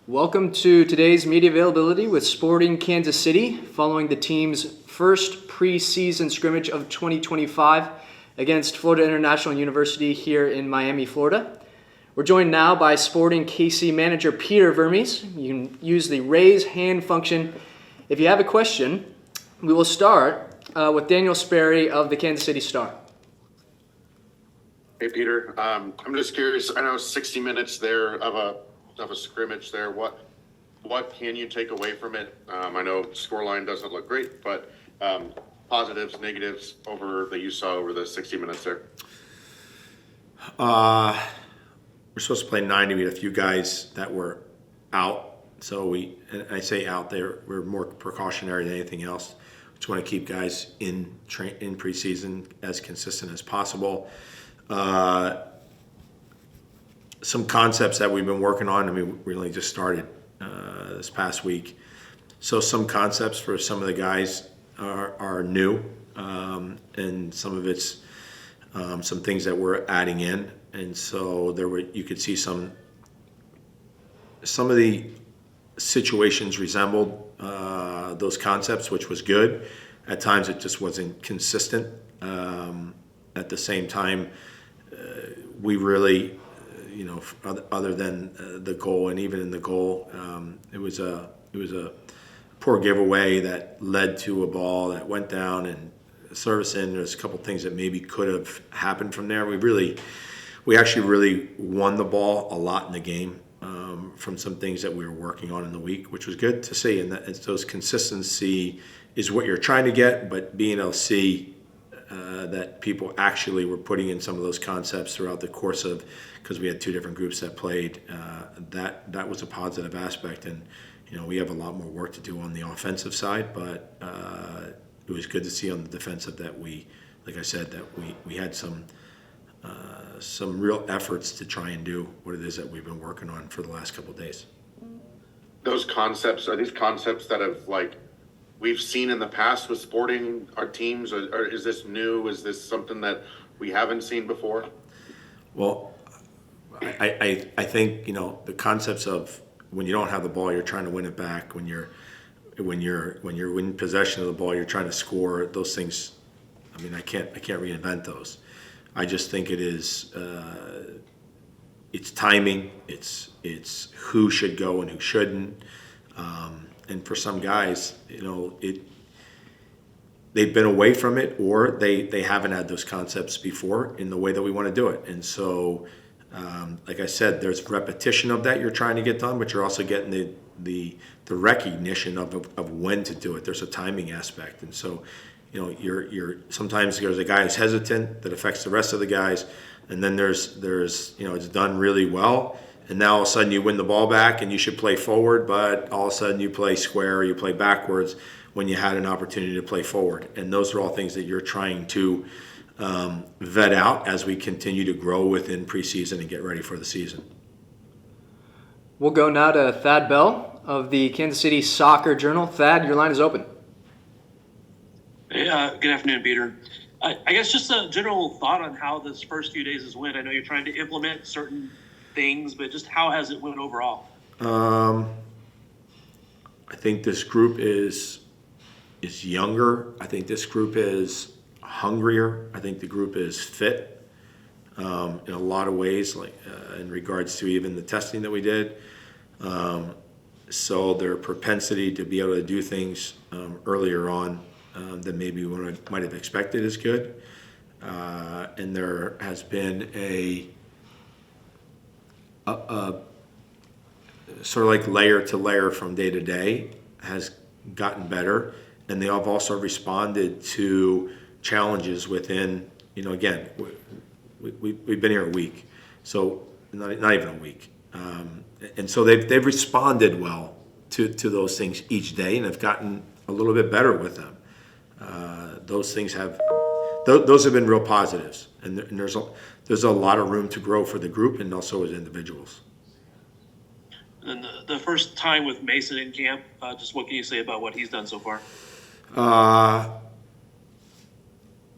Welcome to today's media availability with Sporting Kansas City, following the team's first preseason scrimmage of 2025 against Florida International University here in Miami, Florida. We're joined now by Sporting KC manager Peter Vermes. You can use the raise hand function if you have a question. We will start with Daniel Sperry of the Kansas City Star. Hey, Peter. I'm just curious. I know 60 minutes there of a scrimmage there. What can you take away from it? I know scoreline doesn't look great, but positives, negatives that you saw over the 60 minutes there. We're supposed to play 90. We had a few guys that were out, so and I say out there, we're more precautionary than anything else. We just want to keep guys in preseason as consistent as possible. Some concepts that we've been working on. I mean, we only just started this past week, so some concepts for some of the guys are new, and some of it's some things that we're adding in, and so you could see some of the situations resembled those concepts, which was good. At times, it just wasn't consistent. At the same time, we really, other than the goal, and even in the goal, it was a poor giveaway that led to a ball that went down and service in. There's a couple things that maybe could have happened from there. We actually really won the ball a lot in the game from some things that we were working on in the week, which was good to see. And those consistency is what you're trying to get, but being able to see that people actually were putting in some of those concepts throughout the course of, because we had two different groups that played, that was a positive aspect. And we have a lot more work to do on the offensive side, but it was good to see on the defensive that like I said, that we had some real efforts to try and do what it is that we've been working on for the last couple of days. Those concepts, are these concepts that have we've seen in the past with Sporting our teams, or is this new? Is this something that we haven't seen before? Well, I think the concepts of when you don't have the ball, you're trying to win it back. When you're in possession of the ball, you're trying to score. Those things, I mean, I can't reinvent those. I just think it is it's timing. It's who should go and who shouldn't. And for some guys, they've been away from it, or they haven't had those concepts before in the way that we want to do it. And so, like I said, there's repetition of that you're trying to get done, but you're also getting the recognition of when to do it. There's a timing aspect, and so you're sometimes there's a guy who's hesitant that affects the rest of the guys, and then there's it's done really well. And now all of a sudden you win the ball back and you should play forward, but all of a sudden you play square or you play backwards when you had an opportunity to play forward. And those are all things that you're trying to vet out as we continue to grow within preseason and get ready for the season. We'll go now to Thad Bell of the Kansas City Soccer Journal. Thad, your line is open. Hey, good afternoon, Peter. I guess just a general thought on how this first few days has went. I know you're trying to implement certain things, but just how has it went overall? I think this group is younger. I think this group is hungrier. I think the group is fit in a lot of ways, like in regards to even the testing that we did. So their propensity to be able to do things earlier on than maybe we might have expected is good. And there has been a sort of like layer to layer from day to day has gotten better, and they have also responded to challenges within, again, we've been here a week, so not even a week, and so they've responded well to those things each day, and have gotten a little bit better with them. Those things have been real positives, and there's a lot of room to grow for the group and also as individuals. And the first time with Mason in camp, just what can you say about what he's done so far?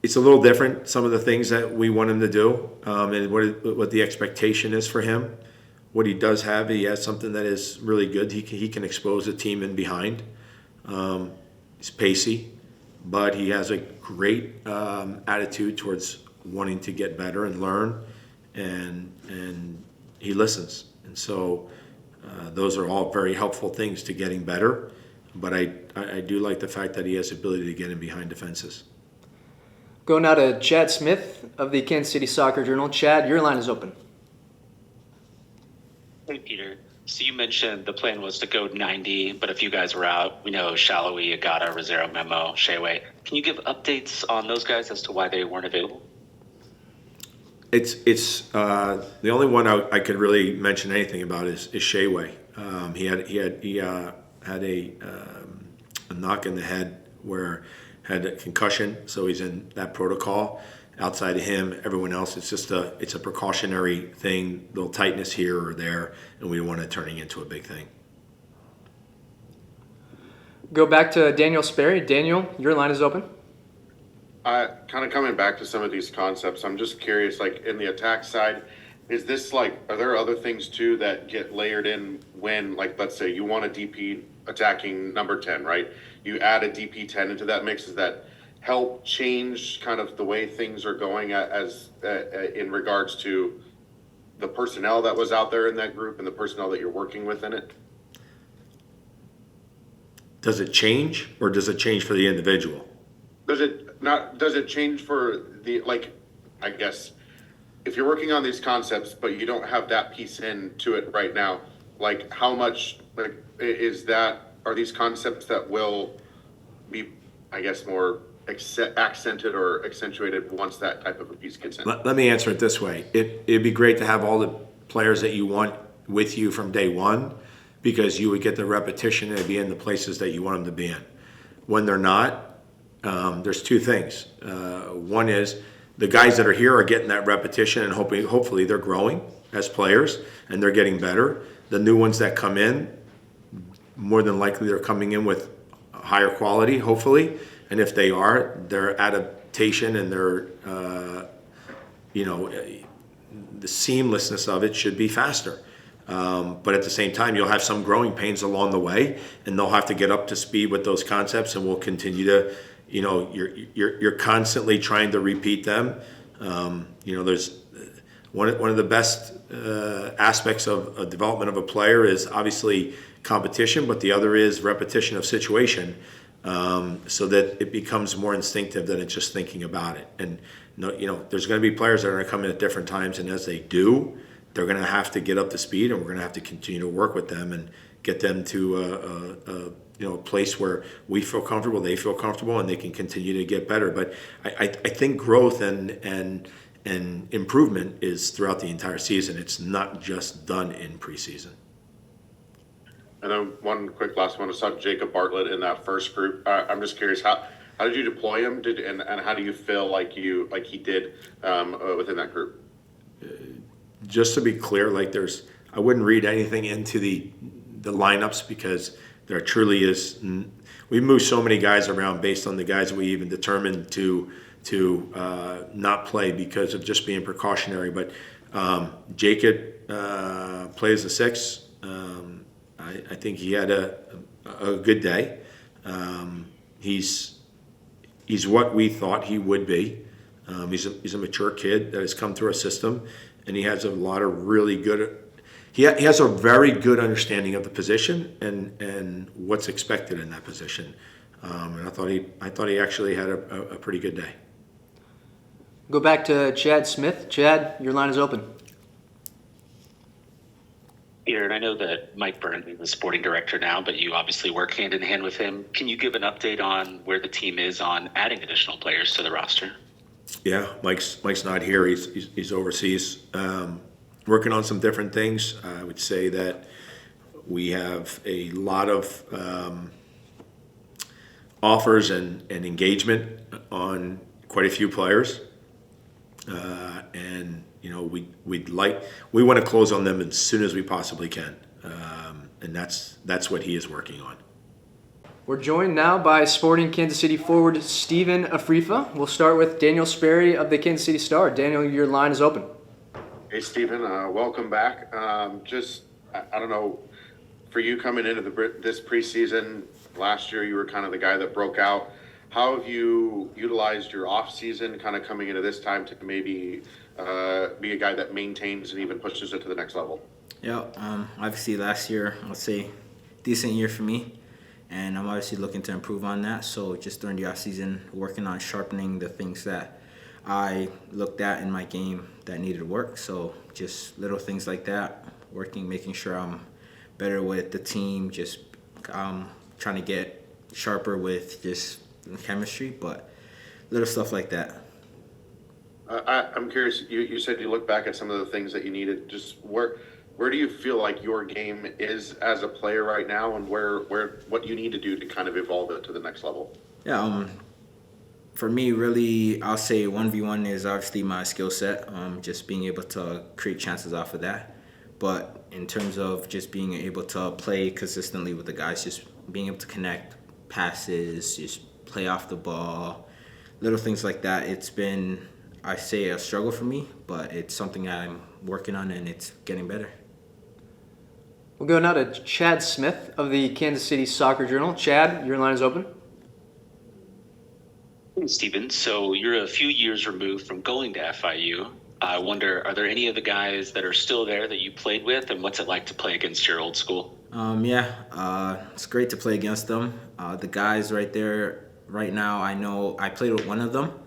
It's a little different, some of the things that we want him to do, and what the expectation is for him. what he does have, he has something that is really good. He can expose a team in behind. He's pacey, but he has a great attitude towards wanting to get better and learn, and he listens. And so those are all very helpful things to getting better. But I do like the fact that he has the ability to get in behind defenses. Go now to Chad Smith of the Kansas City Soccer Journal. Chad, your line is open. Hey, Peter. So you mentioned the plan was to go 90, but a few guys were out. We know Shallowy, Agata, Rosero, Memo, Sheway. Can you give updates on those guys as to why they weren't available? It's the only one I could really mention anything about is Sheway. He had a knock in the head where had a concussion, so he's in that protocol. Outside of him, everyone else, it's a precautionary thing, little tightness here or there, and we don't want it turning into a big thing. Go back to Daniel Sperry. Daniel, your line is open. Kind of coming back to some of these concepts, I'm just curious, like in the attack side, is this like, are there other things too that get layered in when, like, let's say you want a DP attacking number 10, right? You add a DP 10 into that mix. Does that help change kind of the way things are going as in regards to the personnel that was out there in that group and the personnel that you're working with in it? Does it change, or does it change for the individual? Does it change for the, like, I guess, if you're working on these concepts, but you don't have that piece into it right now, like how much, like, are these concepts that will be, I guess, more accented or accentuated once that type of a piece gets in? Let me answer it this way. It'd be great to have all the players that you want with you from day one, because you would get the repetition and be in the places that you want them to be in. When they're not, there's two things. One is the guys that are here are getting that repetition, and hopefully they're growing as players and they're getting better. The new ones that come in, more than likely they're coming in with higher quality, hopefully. And if they are, their adaptation and their, the seamlessness of it should be faster. But at the same time, you'll have some growing pains along the way, and they'll have to get up to speed with those concepts, and we'll continue to, you're constantly trying to repeat them. There's one of the best aspects of a development of a player is obviously competition, but the other is repetition of situation, so that it becomes more instinctive than it's just thinking about it. And there's going to be players that are going to come in at different times, and as they do, they're going to have to get up to speed, and we're going to have to continue to work with them and get them to a place where we feel comfortable, they feel comfortable, and they can continue to get better. But I think growth and improvement is throughout the entire season. It's not just done in preseason. And then one quick last one. I saw Jacob Bartlett in that first group. I'm just curious, how did you deploy him? And how do you feel like he did within that group? Just to be clear, I wouldn't read anything into the lineups, because there truly is. We move so many guys around based on the guys we even determined to not play because of just being precautionary. But Jacob plays the 6. I think he had a good day. He's what we thought he would be. He's a mature kid that has come through our system, and he has a lot of really good. He has a very good understanding of the position and what's expected in that position. And I thought he actually had a pretty good day. Go back to Chad Smith. Chad, your line is open. Peter, and I know that Mike Burns is the sporting director now, but you obviously work hand in hand with him. Can you give an update on where the team is on adding additional players to the roster? Yeah, Mike's not here. He's overseas, working on some different things. I would say that we have a lot of offers and engagement on quite a few players, and we want to close on them as soon as we possibly can, and that's what he is working on. We're joined now by Sporting Kansas City forward Stephen Afrifa. We'll start with Daniel Sperry of the Kansas City Star. Daniel, your line is open. Hey, Stephen, welcome back. I don't know, for you coming into this preseason, last year you were kind of the guy that broke out. How have you utilized your off season kind of coming into this time to maybe be a guy that maintains and even pushes it to the next level? Yeah, obviously last year, I'd say decent year for me, and I'm obviously looking to improve on that. So just during the off season, working on sharpening the things that I looked at in my game that needed work. So just little things like that, working, making sure I'm better with the team, just trying to get sharper with just chemistry, but little stuff like that. I'm curious, you said you look back at some of the things that you needed. Just where do you feel like your game is as a player right now, and what you need to do to kind of evolve it to the next level? Yeah, for me, really, I'll say 1v1 is obviously my skill set, just being able to create chances off of that. But in terms of just being able to play consistently with the guys, just being able to connect passes, just play off the ball, little things like that, it's been, I say, a struggle for me, but it's something I'm working on and it's getting better. We'll go now to Chad Smith of the Kansas City Soccer Journal. Chad, your line is open. Hey, Steven, so you're a few years removed from going to FIU. I wonder, are there any of the guys that are still there that you played with, and what's it like to play against your old school? It's great to play against them. The guys right there, right now, I know I played with one of them,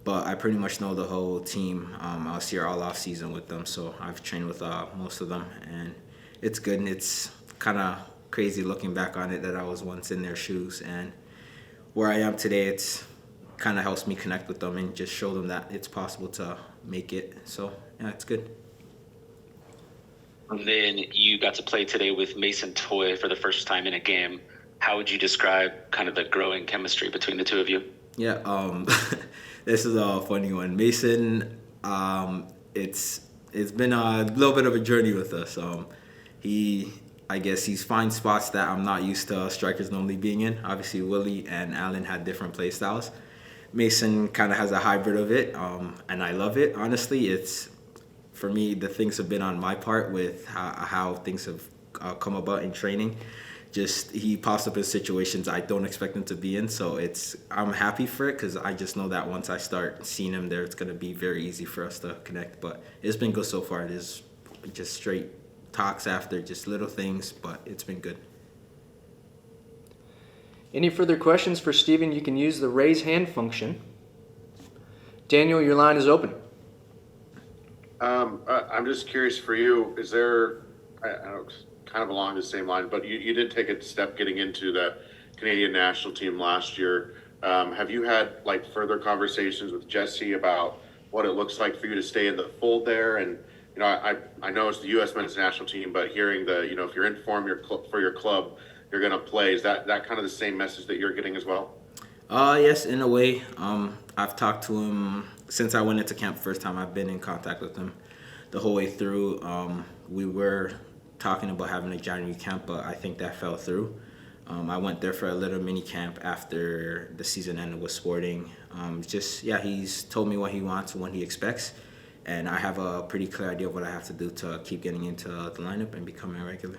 but I pretty much know the whole team. I was here all off season with them, so I've trained with most of them, and it's good. And it's kind of crazy looking back on it that I was once in their shoes, and where I am today, it's kind of helps me connect with them and just show them that it's possible to make it. So yeah, it's good. And then you got to play today with Mason Toye for the first time in a game. How would you describe kind of the growing chemistry between the two of you? Yeah, this is a funny one. Mason, it's been a little bit of a journey with us. I guess he's finds spots that I'm not used to strikers normally being in. Obviously, Willie and Allen had different play styles. Mason kind of has a hybrid of it, and I love it. Honestly, it's, for me, the things have been on my part with how things have come about in training. Just he pops up in situations I don't expect him to be in, so I'm happy for it because I just know that once I start seeing him there, it's gonna be very easy for us to connect. But it's been good so far. It is just straight talks after, just little things, but it's been good. Any further questions for Steven? You can use the raise hand function. Daniel, your line is open. I'm just curious for you, is there, I don't know, kind of along the same line, but you did take a step getting into the Canadian national team last year. Have you had like further conversations with Jesse about what it looks like for you to stay in the fold there? And, you know, I know it's the U.S. men's national team, but hearing if you're in form for your club, you're going to play. Is that kind of the same message that you're getting as well? Yes, in a way. I've talked to him since I went into camp first time. I've been in contact with him the whole way through. We were talking about having a January camp, but I think that fell through. I went there for a little mini camp after the season ended with Sporting. He's told me what he wants and what he expects, and I have a pretty clear idea of what I have to do to keep getting into the lineup and becoming a regular.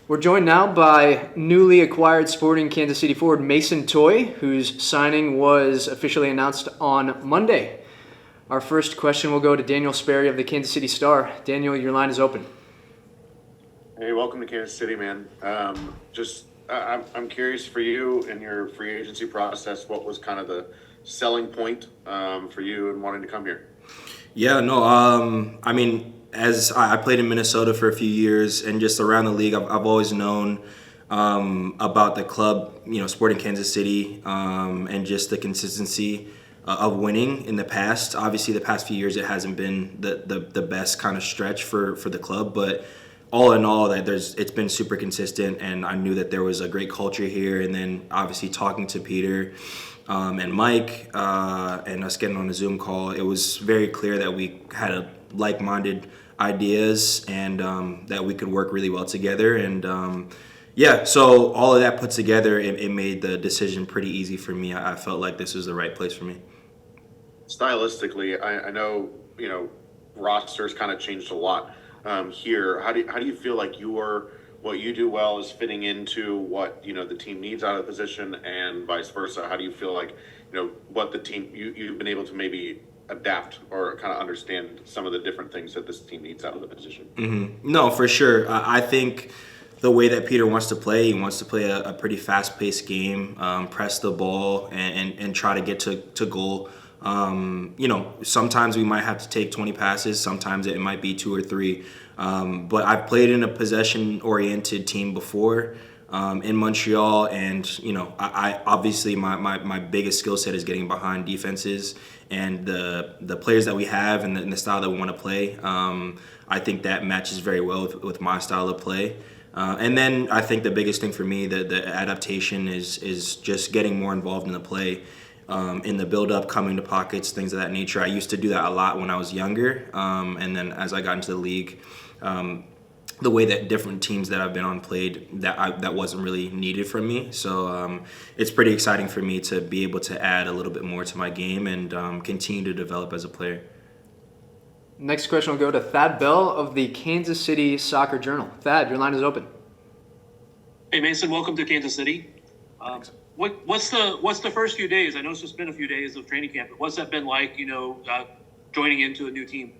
We're joined now by newly acquired Sporting Kansas City forward Mason Toye, whose signing was officially announced on Monday. Our first question will go to Daniel Sperry of the Kansas City Star. Daniel, your line is open. Hey, welcome to Kansas City, man. I'm curious for you in your free agency process, what was kind of the selling point for you in wanting to come here? Yeah, no, I mean, as I played in Minnesota for a few years and just around the league, I've always known about the club, Sporting Kansas City, and just the consistency of winning in the past. Obviously, the past few years, it hasn't been the best kind of stretch for the club, but all in all, it's been super consistent, and I knew that there was a great culture here. And then obviously talking to Peter and Mike and us getting on a Zoom call, it was very clear that we had a like-minded ideas and that we could work really well together. And so all of that put together, it made the decision pretty easy for me. I felt like this was the right place for me. Stylistically, I know, roster's kind of changed a lot here. How do you feel like what you do well is fitting into what the team needs out of the position, and vice versa? How do you feel like what the team you've been able to maybe adapt or kind of understand some of the different things that this team needs out of the position? No, for sure. I think the way that Peter wants to play, he wants to play a pretty fast-paced game, press the ball, and try to get to goal. Sometimes we might have to take 20 passes. Sometimes it might be 2 or 3. But I've played in a possession-oriented team before in Montreal, and I obviously my biggest skill set is getting behind defenses, and the players that we have and the style that we want to play. I think that matches very well with my style of play. And then I think the biggest thing for me, the adaptation is just getting more involved in the play, in the build-up, coming to pockets, things of that nature. I used to do that a lot when I was younger, and then as I got into the league, the way that different teams that I've been on played, that wasn't really needed from me. So it's pretty exciting for me to be able to add a little bit more to my game and continue to develop as a player. Next question will go to Thad Bell of the Kansas City Soccer Journal. Thad, your line is open. Hey Mason, welcome to Kansas City. What's the first few days? I know it's just been a few days of training camp, but what's that been like? Joining into a new team.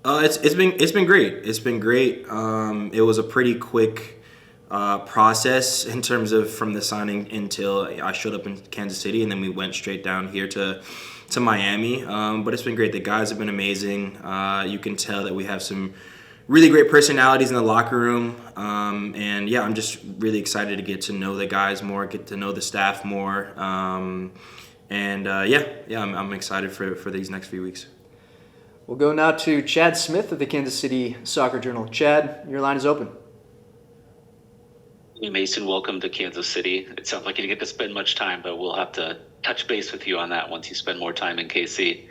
It's been great. It's been great. It was a pretty quick process in terms of from the signing until I showed up in Kansas City, and then we went straight down here to Miami. But it's been great. The guys have been amazing. You can tell that we have some really great personalities in the locker room. And yeah, I'm just really excited to get to know the guys more, get to know the staff more. I'm excited for these next few weeks. We'll go now to Chad Smith of the Kansas City Soccer Journal. Chad, your line is open. Mason, welcome to Kansas City. It sounds like you didn't get to spend much time, but we'll have to touch base with you on that once you spend more time in KC.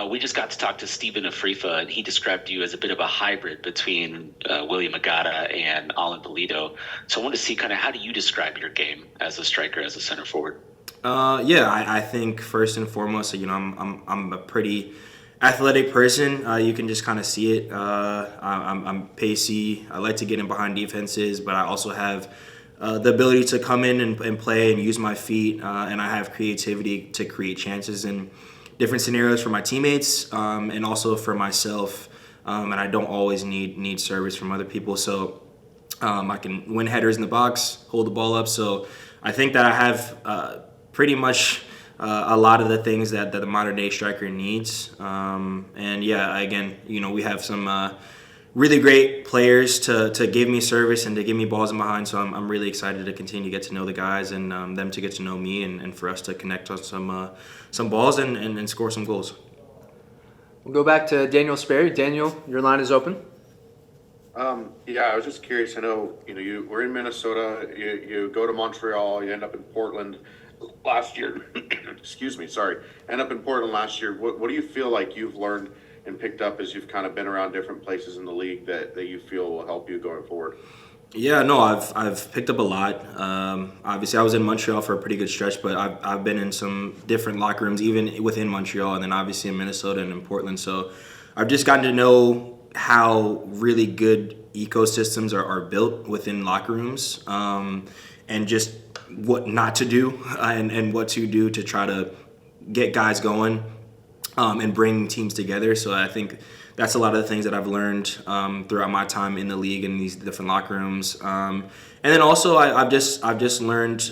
We just got to talk to Stephen Afrifa, and he described you as a bit of a hybrid between William Agata and Alan Polito. So I want to see kind of how do you describe your game as a striker, as a center forward? I think first and foremost, I'm a pretty athletic person. You can just kind of see it. I'm pacey. I like to get in behind defenses, but I also have the ability to come in and play and use my feet, and I have creativity to create chances in different scenarios for my teammates, and also for myself. And I don't always need service from other people, so I can win headers in the box, hold the ball up. So I think that I have pretty much a lot of the things that the modern day striker needs. And yeah, again, we have some really great players to give me service and to give me balls in behind. So I'm really excited to continue to get to know the guys and them to get to know me and for us to connect on some balls and score some goals. We'll go back to Daniel Sperry. Daniel, your line is open. I was just curious. I know, you were in Minnesota, you go to Montreal, you end up in Portland last year. Excuse me, sorry. End up in Portland last year. What do you feel like you've learned and picked up as you've kind of been around different places in the league that you feel will help you going forward? Yeah, no, I've picked up a lot. Obviously, I was in Montreal for a pretty good stretch, but I've been in some different locker rooms, even within Montreal, and then obviously in Minnesota and in Portland. So I've just gotten to know how really good ecosystems are built within locker rooms, and just what not to do and what to do to try to get guys going and bring teams together. So I think that's a lot of the things that I've learned throughout my time in the league in these different locker rooms. And then also I've just learned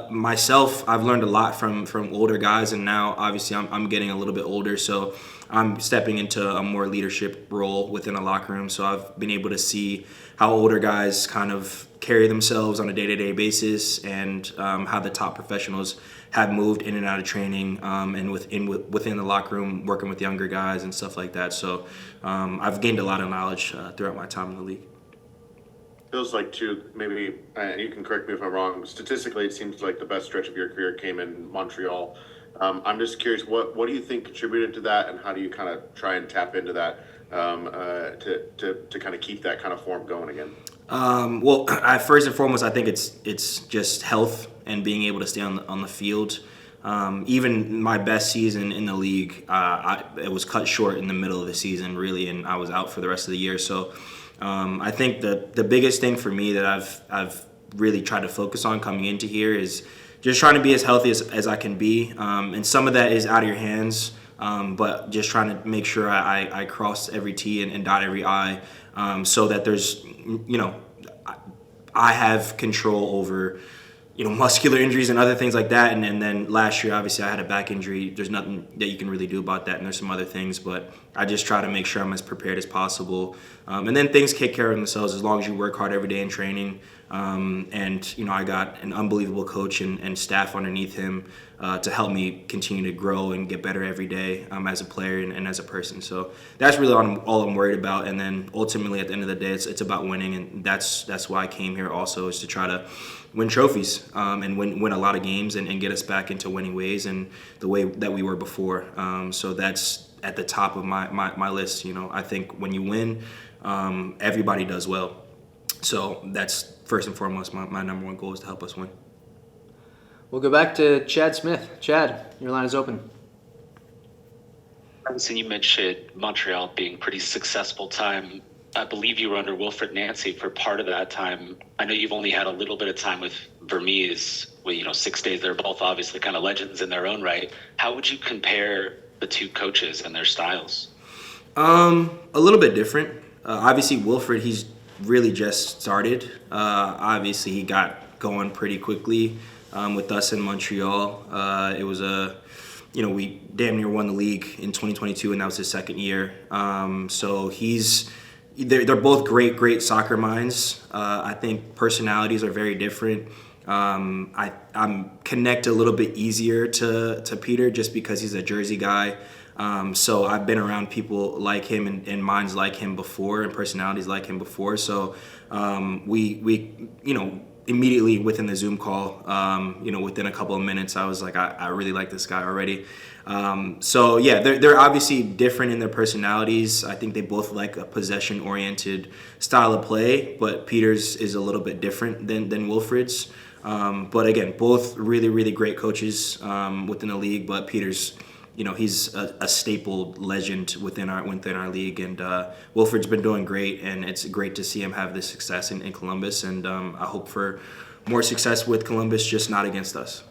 myself. I've learned a lot from older guys, and now obviously I'm getting a little bit older, so I'm stepping into a more leadership role within a locker room. So I've been able to see how older guys kind of carry themselves on a day-to-day basis, and how the top professionals have moved in and out of training, and within the locker room, working with younger guys and stuff like that. So I've gained a lot of knowledge throughout my time in the league. Feels like, too, maybe, you can correct me if I'm wrong, statistically it seems like the best stretch of your career came in Montreal. I'm just curious, what do you think contributed to that, and how do you kind of try and tap into that to kind of keep that kind of form going again? First and foremost, I think it's just health and being able to stay on the field. Even my best season in the league, it was cut short in the middle of the season, really, and I was out for the rest of the year. So I think the biggest thing for me that I've really tried to focus on coming into here is just trying to be as healthy as I can be. And some of that is out of your hands, but just trying to make sure I cross every T and dot every I, so that there's, I have control over, muscular injuries and other things like that. And then last year, obviously, I had a back injury. There's nothing that you can really do about that, and there's some other things, but I just try to make sure I'm as prepared as possible. And then things take care of themselves as long as you work hard every day in training. I got an unbelievable coach and staff underneath him to help me continue to grow and get better every day as a player and as a person. So that's really all I'm worried about. And then ultimately, at the end of the day, it's about winning, and that's why I came here also, is to try to win trophies and win a lot of games and get us back into winning ways and the way that we were before. So that's at the top of my list. I think when you win, everybody does well. So that's first and foremost my number one goal, is to help us win. We'll go back to Chad Smith. Chad, your line is open. So you mentioned Montreal being pretty successful time. I believe you were under Wilfred Nancy for part of that time. I know you've only had a little bit of time with Vermes. 6 days. They're both obviously kind of legends in their own right. How would you compare the two coaches and their styles? A little bit different. Obviously, Wilfred, he's really just started. Obviously, he got going pretty quickly with us in Montreal. It was we damn near won the league in 2022, and that was his second year. So they're both great soccer minds. I think personalities are very different. I'm connect a little bit easier to Peter just because he's a Jersey guy. So I've been around people like him and minds like him before and personalities like him before. So we immediately within the Zoom call, within a couple of minutes, I was like, I really like this guy already. So yeah, they're obviously different in their personalities. I think they both like a possession-oriented style of play, but Peter's is a little bit different than Wilfred's. But again, both really great coaches within the league. But Peter's, he's a staple legend within our league, and Wilfred's been doing great, and it's great to see him have this success in Columbus. And I hope for more success with Columbus, just not against us.